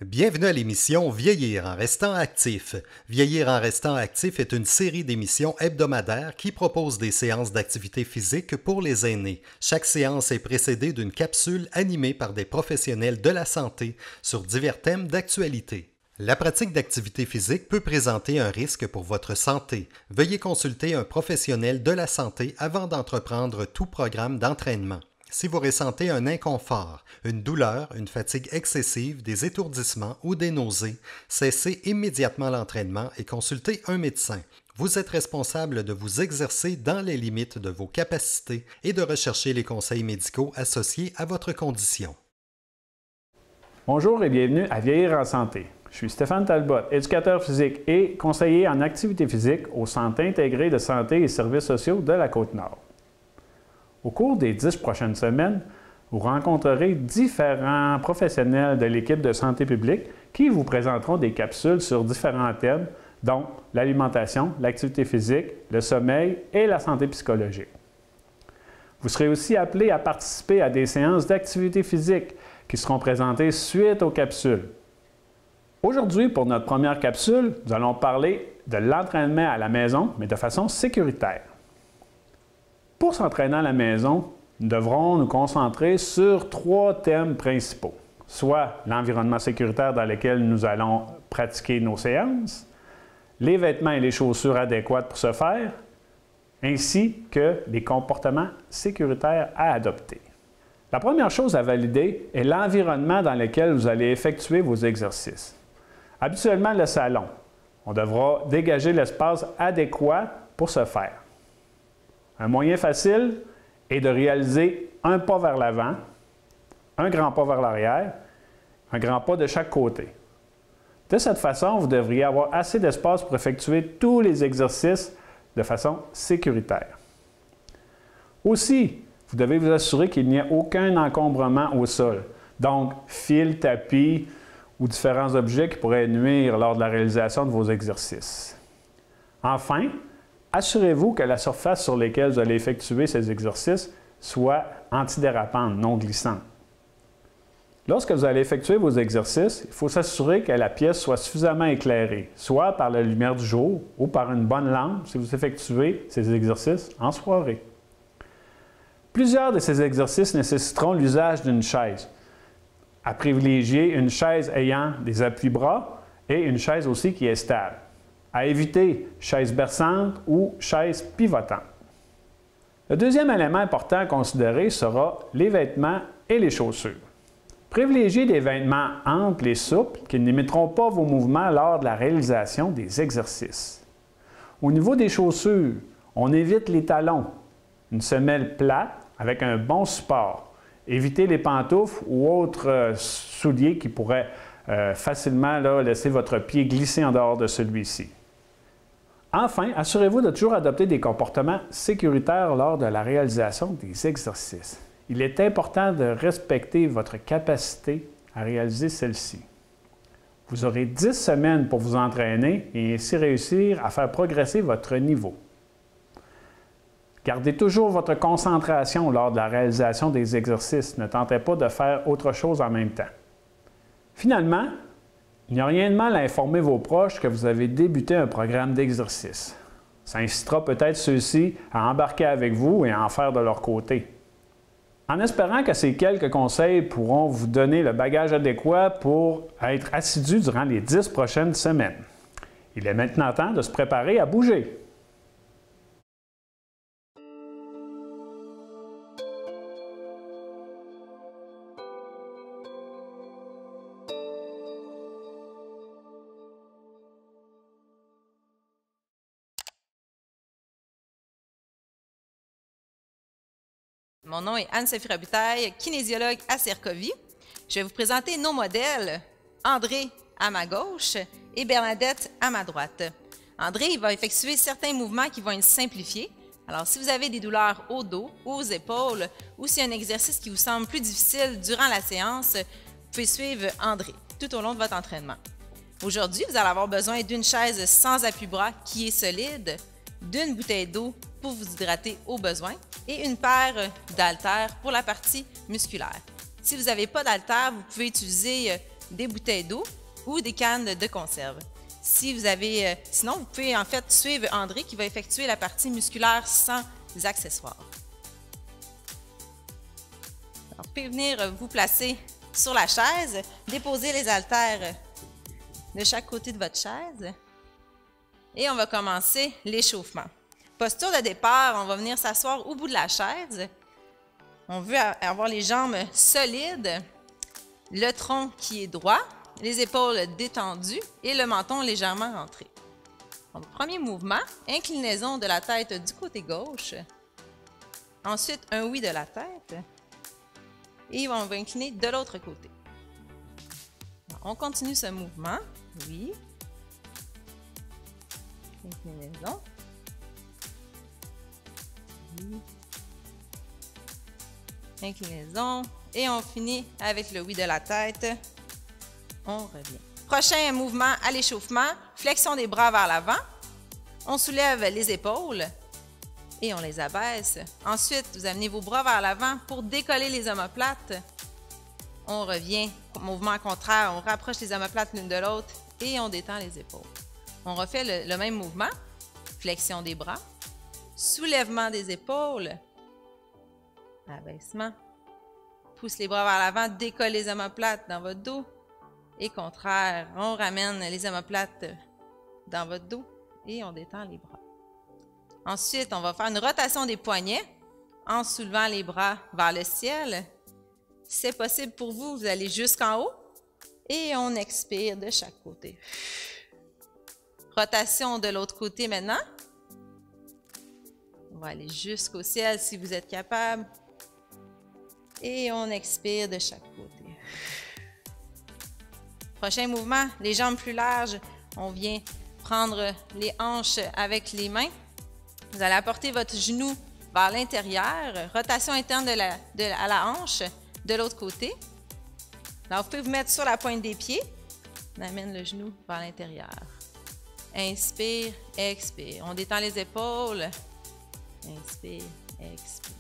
Bienvenue à l'émission Vieillir en restant actif. Vieillir en restant actif est une série d'émissions hebdomadaires qui propose des séances d'activité physique pour les aînés. Chaque séance est précédée d'une capsule animée par des professionnels de la santé sur divers thèmes d'actualité. La pratique d'activité physique peut présenter un risque pour votre santé. Veuillez consulter un professionnel de la santé avant d'entreprendre tout programme d'entraînement. Si vous ressentez un inconfort, une douleur, une fatigue excessive, des étourdissements ou des nausées, cessez immédiatement l'entraînement et consultez un médecin. Vous êtes responsable de vous exercer dans les limites de vos capacités et de rechercher les conseils médicaux associés à votre condition. Bonjour et bienvenue à Vieillir en santé. Je suis Stéphane Talbot, éducateur physique et conseiller en activité physique au Centre intégré de santé et services sociaux de la Côte-Nord. Au cours des 10 prochaines semaines, vous rencontrerez différents professionnels de l'équipe de santé publique qui vous présenteront des capsules sur différents thèmes, dont l'alimentation, l'activité physique, le sommeil et la santé psychologique. Vous serez aussi appelé à participer à des séances d'activité physique qui seront présentées suite aux capsules. Aujourd'hui, pour notre première capsule, nous allons parler de l'entraînement à la maison, mais de façon sécuritaire. Pour s'entraîner à la maison, nous devrons nous concentrer sur 3 thèmes principaux, soit l'environnement sécuritaire dans lequel nous allons pratiquer nos séances, les vêtements et les chaussures adéquates pour ce faire, ainsi que les comportements sécuritaires à adopter. La première chose à valider est l'environnement dans lequel vous allez effectuer vos exercices. Habituellement, le salon. On devra dégager l'espace adéquat pour ce faire. Un moyen facile est de réaliser un pas vers l'avant, un grand pas vers l'arrière, un grand pas de chaque côté. De cette façon, vous devriez avoir assez d'espace pour effectuer tous les exercices de façon sécuritaire. Aussi, vous devez vous assurer qu'il n'y a aucun encombrement au sol, donc fil, tapis ou différents objets qui pourraient nuire lors de la réalisation de vos exercices. Enfin, assurez-vous que la surface sur laquelle vous allez effectuer ces exercices soit antidérapante, non glissante. Lorsque vous allez effectuer vos exercices, il faut s'assurer que la pièce soit suffisamment éclairée, soit par la lumière du jour ou par une bonne lampe si vous effectuez ces exercices en soirée. Plusieurs de ces exercices nécessiteront l'usage d'une chaise. À privilégier une chaise ayant des appuis-bras et une chaise aussi qui est stable. À éviter chaise berçante ou chaise pivotante. Le deuxième élément important à considérer sera les vêtements et les chaussures. Privilégiez des vêtements amples et souples qui ne limiteront pas vos mouvements lors de la réalisation des exercices. Au niveau des chaussures, on évite les talons, une semelle plate avec un bon support. Évitez les pantoufles ou autres souliers qui pourraient facilement laisser votre pied glisser en dehors de celui-ci. Enfin, assurez-vous de toujours adopter des comportements sécuritaires lors de la réalisation des exercices. Il est important de respecter votre capacité à réaliser celle-ci. Vous aurez 10 semaines pour vous entraîner et ainsi réussir à faire progresser votre niveau. Gardez toujours votre concentration lors de la réalisation des exercices. Ne tentez pas de faire autre chose en même temps. Finalement, il n'y a rien de mal à informer vos proches que vous avez débuté un programme d'exercice. Ça incitera peut-être ceux-ci à embarquer avec vous et à en faire de leur côté. En espérant que ces quelques conseils pourront vous donner le bagage adéquat pour être assidu durant les 10 prochaines semaines. Il est maintenant temps de se préparer à bouger. Mon nom est Anne-Sophie Robitaille, kinésiologue à Cercovie. Je vais vous présenter nos modèles, André à ma gauche et Bernadette à ma droite. André il va effectuer certains mouvements qui vont être simplifiés. Alors, si vous avez des douleurs au dos ou aux épaules ou s'il y a un exercice qui vous semble plus difficile durant la séance, vous pouvez suivre André tout au long de votre entraînement. Aujourd'hui, vous allez avoir besoin d'une chaise sans appui-bras qui est solide, d'une bouteille d'eau pour vous hydrater au besoin et une paire d'haltères pour la partie musculaire. Si vous n'avez pas d'haltères, vous pouvez utiliser des bouteilles d'eau ou des cannes de conserve. Si vous avez, sinon, vous pouvez en fait suivre André qui va effectuer la partie musculaire sans accessoires. Alors, vous pouvez venir vous placer sur la chaise, déposer les haltères de chaque côté de votre chaise et on va commencer l'échauffement. Posture de départ, on va venir s'asseoir au bout de la chaise. On veut avoir les jambes solides, le tronc qui est droit, les épaules détendues et le menton légèrement rentré. Donc, premier mouvement, inclinaison de la tête du côté gauche. Ensuite, un oui de la tête. Et on va incliner de l'autre côté. On continue ce mouvement. Oui. Inclinaison. Oui. Inclinaison. Et on finit avec le oui de la tête. On revient. Prochain mouvement à l'échauffement. Flexion des bras vers l'avant. On soulève les épaules et on les abaisse. Ensuite, vous amenez vos bras vers l'avant pour décoller les omoplates. On revient. Mouvement contraire. On rapproche les omoplates l'une de l'autre et on détend les épaules. On refait le même mouvement. Flexion des bras. Soulèvement des épaules. Abaissement. Pousse les bras vers l'avant. Décolle les omoplates dans votre dos. Et contraire, on ramène les omoplates dans votre dos et on détend les bras. Ensuite, on va faire une rotation des poignets en soulevant les bras vers le ciel. Si c'est possible pour vous, vous allez jusqu'en haut et on expire de chaque côté. Rotation de l'autre côté maintenant. On va aller jusqu'au ciel si vous êtes capable. Et on expire de chaque côté. Prochain mouvement, les jambes plus larges. On vient prendre les hanches avec les mains. Vous allez apporter votre genou vers l'intérieur. Rotation interne à la hanche de l'autre côté. Alors, vous pouvez vous mettre sur la pointe des pieds. On amène le genou vers l'intérieur. Inspire, expire. On détend les épaules. Inspire, expire.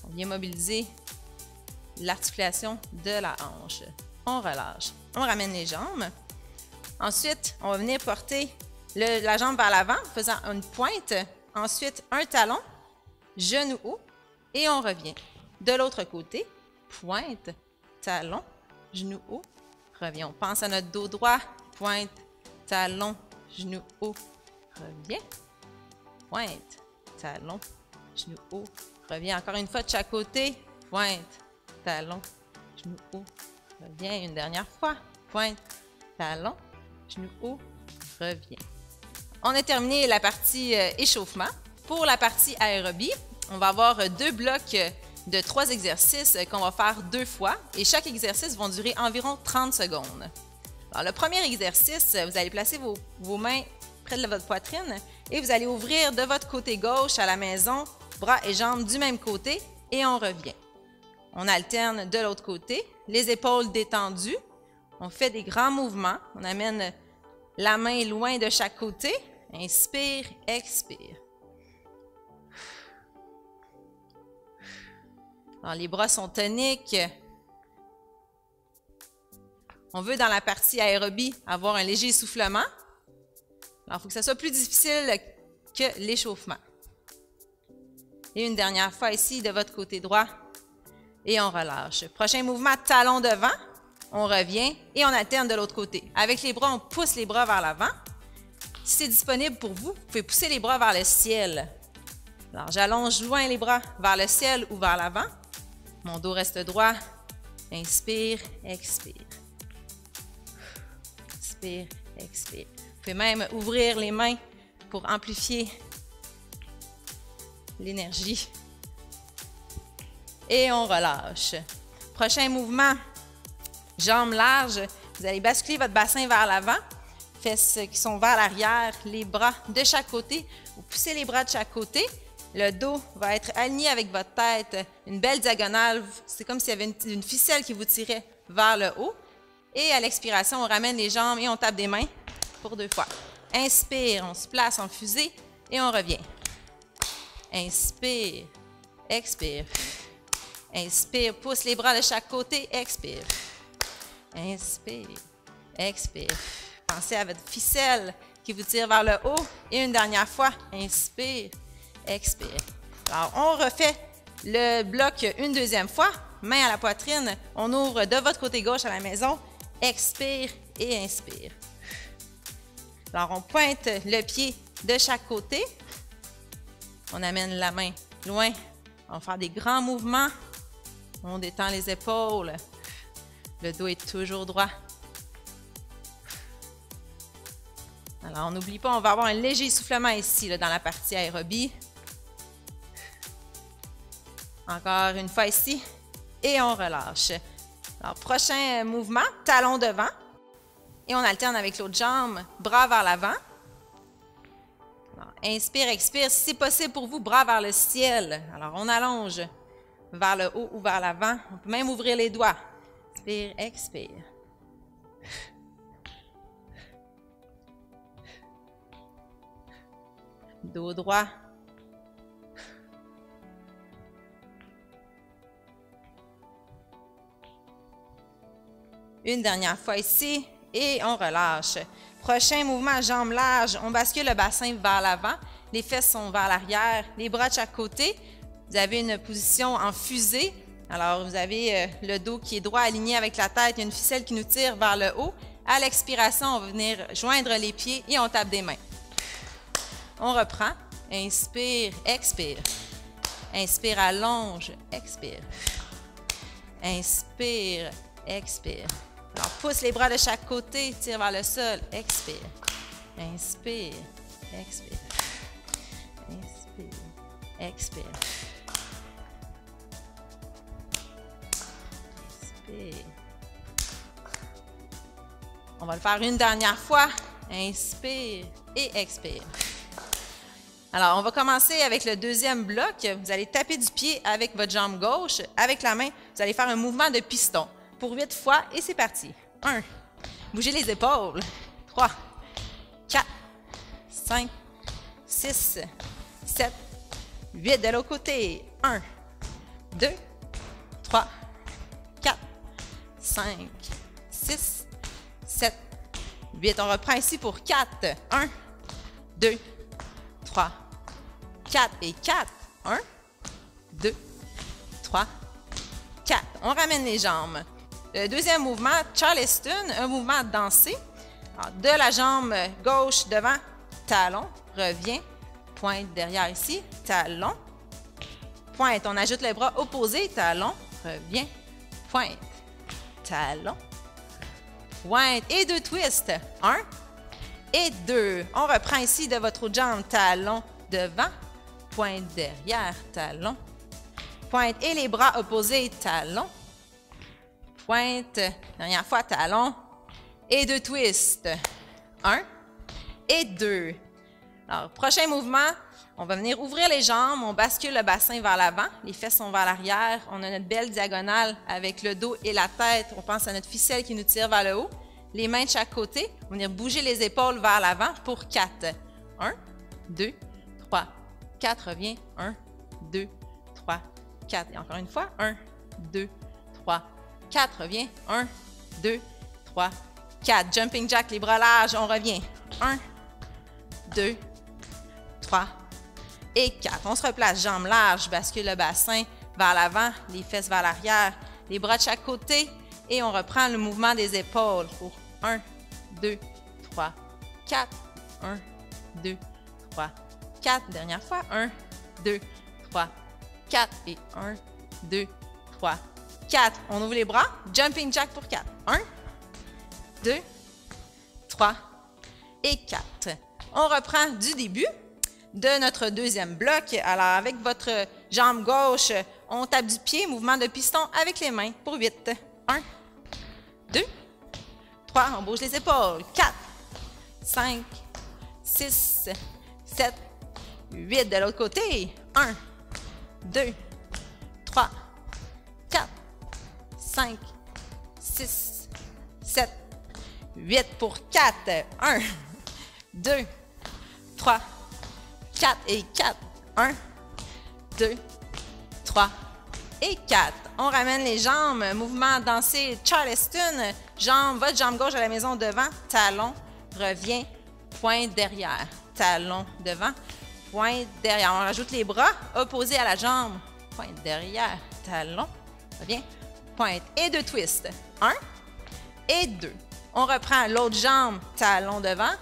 On vient mobiliser l'articulation de la hanche. On relâche. On ramène les jambes. Ensuite, on va venir porter la jambe vers l'avant, faisant une pointe. Ensuite, un talon, genou haut, et on revient. De l'autre côté, pointe, talon, genou haut, revient. On pense à notre dos droit, pointe, talon, genou haut, revient. Pointe, talon, genou haut, revient. Encore une fois de chaque côté, pointe, talon, genou haut, revient. Une dernière fois, pointe, talon, genou haut, revient. On a terminé la partie échauffement. Pour la partie aérobie, on va avoir 2 blocs de 3 exercices qu'on va faire 2 fois et chaque exercice va durer environ 30 secondes. Alors, le premier exercice, vous allez placer vos mains près de votre poitrine et vous allez ouvrir de votre côté gauche à la maison, bras et jambes du même côté et on revient. On alterne de l'autre côté, les épaules détendues. On fait des grands mouvements. On amène la main loin de chaque côté. Inspire, expire. Alors, les bras sont toniques. On veut, dans la partie aérobie, avoir un léger essoufflement. Alors, il faut que ça soit plus difficile que l'échauffement. Et une dernière fois ici, de votre côté droit. Et on relâche. Prochain mouvement, talon devant. On revient et on alterne de l'autre côté. Avec les bras, on pousse les bras vers l'avant. Si c'est disponible pour vous, vous pouvez pousser les bras vers le ciel. Alors, j'allonge loin les bras vers le ciel ou vers l'avant. Mon dos reste droit. Inspire, expire. Inspire, expire. Vous pouvez même ouvrir les mains pour amplifier l'énergie. Et on relâche. Prochain mouvement, jambes larges. Vous allez basculer votre bassin vers l'avant. Fesses qui sont vers l'arrière, les bras de chaque côté. Vous poussez les bras de chaque côté. Le dos va être aligné avec votre tête. Une belle diagonale. C'est comme s'il y avait une ficelle qui vous tirait vers le haut. Et à l'expiration, on ramène les jambes et on tape des mains pour 2 fois. Inspire, on se place en fusée et on revient. Inspire, expire. Inspire, pousse les bras de chaque côté, expire. Inspire. Expire. Pensez à votre ficelle qui vous tire vers le haut. Et une dernière fois. Inspire. Expire. Alors, on refait le bloc une deuxième fois. Main à la poitrine. On ouvre de votre côté gauche à la maison. Expire et inspire. Alors, on pointe le pied de chaque côté. On amène la main loin. On va faire des grands mouvements. On détend les épaules. Le dos est toujours droit. Alors, on n'oublie pas, on va avoir un léger essoufflement ici, là, dans la partie aérobie. Encore une fois ici. Et on relâche. Alors, prochain mouvement, talon devant. Et on alterne avec l'autre jambe, bras vers l'avant. Inspire, expire. Si c'est possible pour vous, bras vers le ciel. Alors, on allonge vers le haut ou vers l'avant. On peut même ouvrir les doigts. Inspire, expire. Dos droit. Une dernière fois ici et on relâche. Prochain mouvement, jambes larges. On bascule le bassin vers l'avant. Les fesses sont vers l'arrière. Les bras de chaque côté. Vous avez une position en fusée. Alors, vous avez le dos qui est droit aligné avec la tête. Il y a une ficelle qui nous tire vers le haut. À l'expiration, on va venir joindre les pieds et on tape des mains. On reprend. Inspire, expire. Inspire, allonge, expire. Inspire, expire. Alors, pousse les bras de chaque côté, tire vers le sol, expire. Inspire, expire. Inspire, expire. Inspire. On va le faire une dernière fois. Inspire et expire. Alors, on va commencer avec le deuxième bloc. Vous allez taper du pied avec votre jambe gauche. Avec la main, vous allez faire un mouvement de piston pour 8 fois et c'est parti. 1. Bougez les épaules. 3, 4, 5, 6, 7, 8. De l'autre côté. 1, 2, 3, 4, 5, 6, 7, 8. On reprend ici pour 4. 1, 2, 3, 4 et 4. 1, 2, 3, 4. On ramène les jambes. Le deuxième mouvement, Charleston, un mouvement dansé. Alors, de la jambe gauche devant, talon, revient, pointe derrière ici, talon, pointe. On ajoute les bras opposés, talon, revient, pointe, talon, pointe. Et 2 twists. 1 et 2. On reprend ici de votre autre jambe, talon devant, pointe derrière, talon, pointe. Et les bras opposés, talon, pointe. Dernière fois, talon. Et 2 twists. 1 et 2. Alors, prochain mouvement, on va venir ouvrir les jambes. On bascule le bassin vers l'avant. Les fesses sont vers l'arrière. On a notre belle diagonale avec le dos et la tête. On pense à notre ficelle qui nous tire vers le haut. Les mains de chaque côté. On va venir bouger les épaules vers l'avant pour 4. 1, 2, 3, 4. Reviens. 1, 2, 3, 4. Et encore une fois. 1, 2, 3, 4. Reviens. 1, 2, 3, 4. Jumping jack, les bras larges. On revient. 1, 2, 3 et 4. On se replace. Jambes larges. Bascule le bassin vers l'avant. Les fesses vers l'arrière. Les bras de chaque côté. Et on reprend le mouvement des épaules pour 1, 2, 3, 4. 1, 2, 3, 4. Dernière fois. 1, 2, 3, 4. Et 1, 2, 3, 4. On ouvre les bras. Jumping jack pour 4. 1, 2, 3 et 4. On reprend du début de notre deuxième bloc. Alors, avec votre jambe gauche, on tape du pied, mouvement de piston avec les mains pour 8. 1, 2, 3, on bouge les épaules. 4, 5, 6, 7, 8. De l'autre côté. 1, 2, 3, 4, 5, 6, 7, 8 pour 4. 1, 2, 3, 4 et 4. 1, 2, 3, et 4. On ramène les jambes, mouvement danser Charleston, votre jambe gauche à la maison devant, talon, revient, pointe derrière, talon devant, pointe derrière. On rajoute les bras opposés à la jambe, pointe derrière, talon, revient, pointe et 2 twists. 1 et 2. On reprend l'autre jambe, talon devant,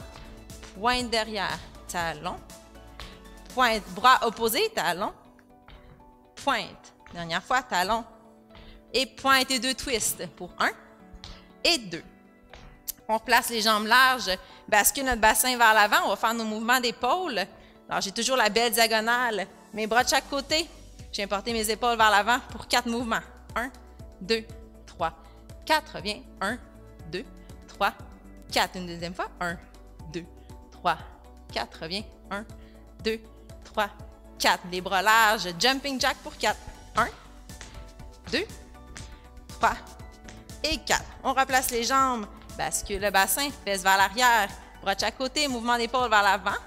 pointe derrière, talon, pointe, bras opposés, talon, pointe. Dernière fois, talon et pointe et 2 twists pour 1 et 2. On place les jambes larges, bascule notre bassin vers l'avant. On va faire nos mouvements d'épaule. Alors, j'ai toujours la belle diagonale, mes bras de chaque côté. J'ai porté mes épaules vers l'avant pour 4 mouvements. 1, 2, 3, 4. Reviens. 1, 2, 3, 4. Une deuxième fois. 1, 2, 3, 4. Reviens. 1, 2, 3, 4. Les bras larges. Jumping jack pour 4. 1, 2, 3 et 4. On replace les jambes, bascule le bassin, fesses vers l'arrière, bras de chaque côté, mouvement d'épaule vers l'avant.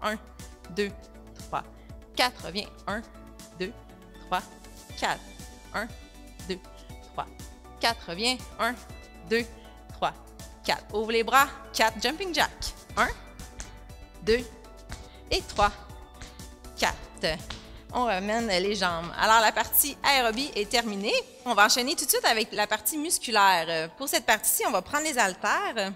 1, 2, 3, 4. Reviens. 1, 2, 3, 4. 1, 2, 3, 4. Reviens. 1, 2, 3, 4. Ouvre les bras. 4. Jumping jack. 1, 2 et 3, 4. On ramène les jambes. Alors, la partie aérobie est terminée. On va enchaîner tout de suite avec la partie musculaire. Pour cette partie-ci, on va prendre les haltères.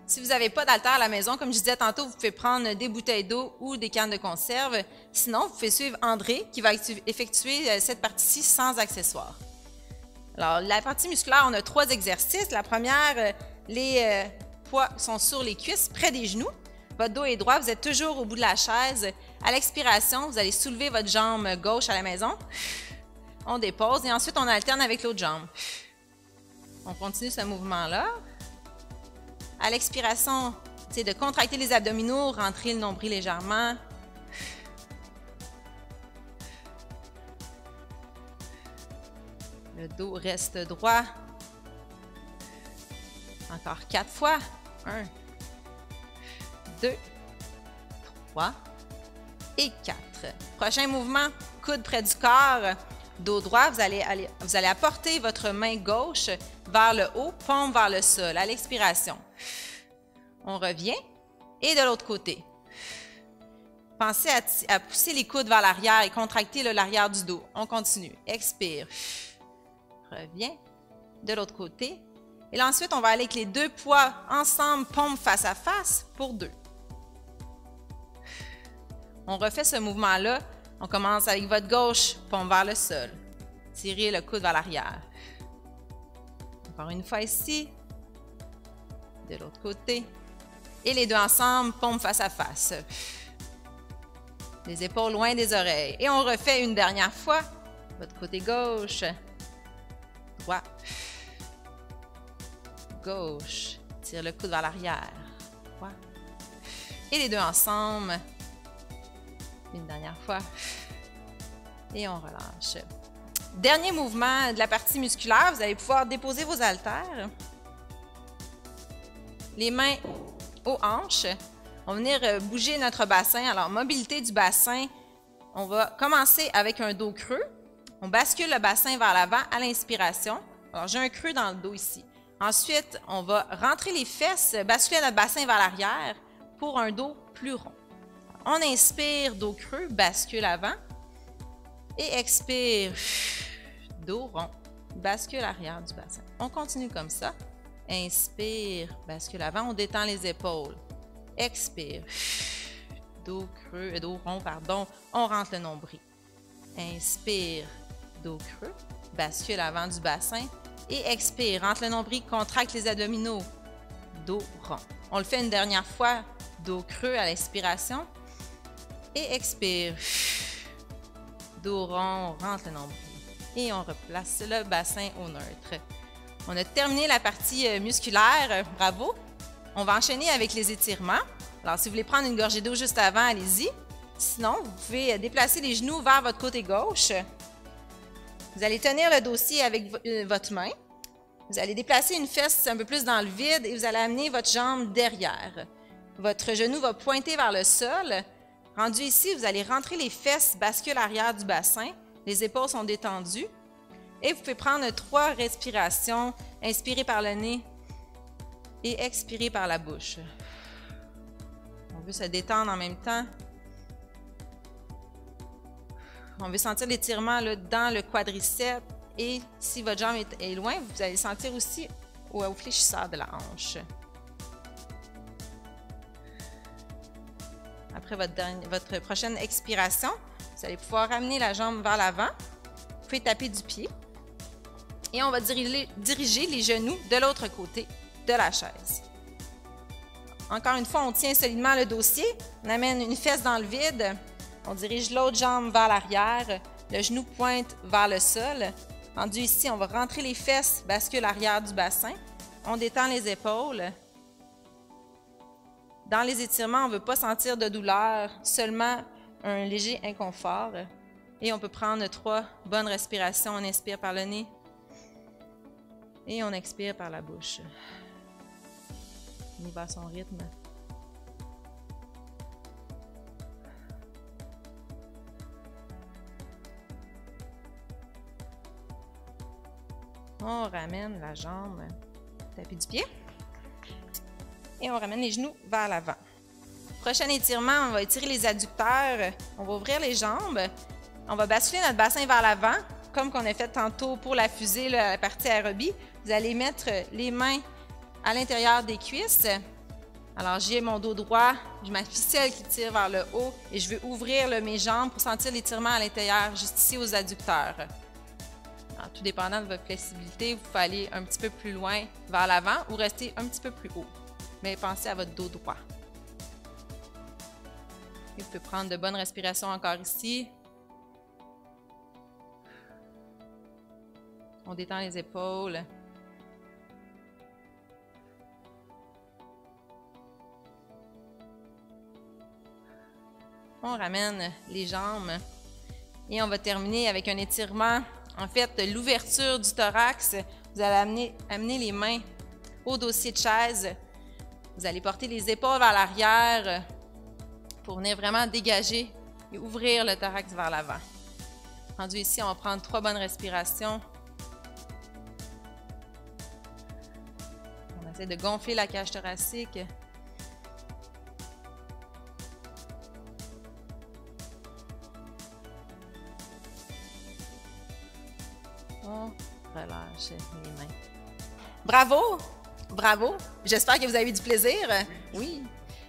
Si vous n'avez pas d'haltères à la maison, comme je disais tantôt, vous pouvez prendre des bouteilles d'eau ou des cannes de conserve. Sinon, vous pouvez suivre André qui va effectuer cette partie-ci sans accessoires. Alors, la partie musculaire, on a 3 exercices. La première, les poids sont sur les cuisses, près des genoux. Votre dos est droit, vous êtes toujours au bout de la chaise. À l'expiration, vous allez soulever votre jambe gauche à la maison. On dépose et ensuite, on alterne avec l'autre jambe. On continue ce mouvement-là. À l'expiration, c'est de contracter les abdominaux, rentrer le nombril légèrement. Le dos reste droit. Encore 4 fois. 1, 2, 3 et 4. Prochain mouvement, coude près du corps, dos droit. Vous allez apporter votre main gauche vers le haut, paume vers le sol. À l'expiration, on revient et de l'autre côté. Pensez à pousser les coudes vers l'arrière et contracter l'arrière du dos. On continue. Expire. Reviens. De l'autre côté. Et là, ensuite, on va aller avec les 2 poids ensemble, paume face à face pour 2. On refait ce mouvement-là. On commence avec votre gauche, paume vers le sol. Tirez le coude vers l'arrière. Encore une fois ici. De l'autre côté. Et les 2 ensemble, paume face à face. Les épaules loin des oreilles. Et on refait une dernière fois. Votre côté gauche. Droit. Gauche. Tire le coude vers l'arrière. Droit. Et les 2 ensemble. Une dernière fois. Et on relâche. Dernier mouvement de la partie musculaire. Vous allez pouvoir déposer vos haltères. Les mains aux hanches. On va venir bouger notre bassin. Alors, mobilité du bassin. On va commencer avec un dos creux. On bascule le bassin vers l'avant à l'inspiration. Alors, j'ai un creux dans le dos ici. Ensuite, on va rentrer les fesses, basculer notre bassin vers l'arrière pour un dos plus rond. On inspire, dos creux, bascule avant. Et expire, dos rond, bascule arrière du bassin. On continue comme ça. Inspire, bascule avant, on détend les épaules. Expire, dos creux, dos rond, pardon, on rentre le nombril. Inspire, dos creux, bascule avant du bassin. Et expire, rentre le nombril, contracte les abdominaux, dos rond. On le fait une dernière fois, dos creux à l'expiration. Et expire, dos rond, rentre le nombril. Et on replace le bassin au neutre. On a terminé la partie musculaire, bravo. On va enchaîner avec les étirements. Alors, si vous voulez prendre une gorgée d'eau juste avant, allez-y. Sinon, vous pouvez déplacer les genoux vers votre côté gauche. Vous allez tenir le dossier avec votre main. Vous allez déplacer une fesse un peu plus dans le vide et vous allez amener votre jambe derrière. Votre genou va pointer vers le sol. Rendu ici, vous allez rentrer les fesses, bascule arrière du bassin Les épaules sont détendues. Et vous pouvez prendre 3 respirations. Inspirez par le nez et expirez par la bouche. On veut se détendre en même temps. On veut sentir l'étirement dans le quadriceps. Et si votre jambe est loin, vous allez sentir aussi au fléchisseur de la hanche. Après votre prochaine expiration, vous allez pouvoir ramener la jambe vers l'avant. Vous pouvez taper du pied. Et on va diriger les genoux de l'autre côté de la chaise. Encore une fois, on tient solidement le dossier. On amène une fesse dans le vide. On dirige l'autre jambe vers l'arrière. Le genou pointe vers le sol. Rendu ici, on va rentrer les fesses, bascule l'arrière du bassin. On détend les épaules. Dans les étirements, on ne veut pas sentir de douleur, seulement un léger inconfort. Et on peut prendre 3 bonnes respirations. On inspire par le nez et on expire par la bouche. On y va à son rythme. On ramène la jambe, tapis du pied. Et on ramène les genoux vers l'avant. Prochain étirement, on va étirer les adducteurs. On va ouvrir les jambes. On va basculer notre bassin vers l'avant, comme qu'on a fait tantôt pour la fusée, la partie aérobie. Vous allez mettre les mains à l'intérieur des cuisses. Alors, j'ai mon dos droit, j'ai ma ficelle qui tire vers le haut et je vais ouvrir mes jambes pour sentir l'étirement à l'intérieur, juste ici aux adducteurs. Alors, tout dépendant de votre flexibilité, vous pouvez aller un petit peu plus loin vers l'avant ou rester un petit peu plus haut. Mais pensez à votre dos droit. Et vous pouvez prendre de bonnes respirations encore ici. On détend les épaules. On ramène les jambes et on va terminer avec un étirement. En fait, l'ouverture du thorax. Vous allez amener les mains au dossier de chaise. Vous allez porter les épaules vers l'arrière pour venir vraiment dégager et ouvrir le thorax vers l'avant. Rendu ici, on va prendre 3 bonnes respirations. On essaie de gonfler la cage thoracique. On relâche les mains. Bravo! Bravo! J'espère que vous avez eu du plaisir. Oui.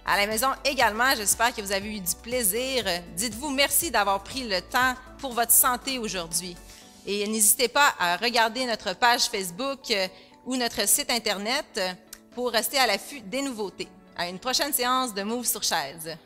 À la maison également, j'espère que vous avez eu du plaisir. Dites-vous merci d'avoir pris le temps pour votre santé aujourd'hui. Et n'hésitez pas à regarder notre page Facebook ou notre site Internet pour rester à l'affût des nouveautés. À une prochaine séance de Move sur chaise.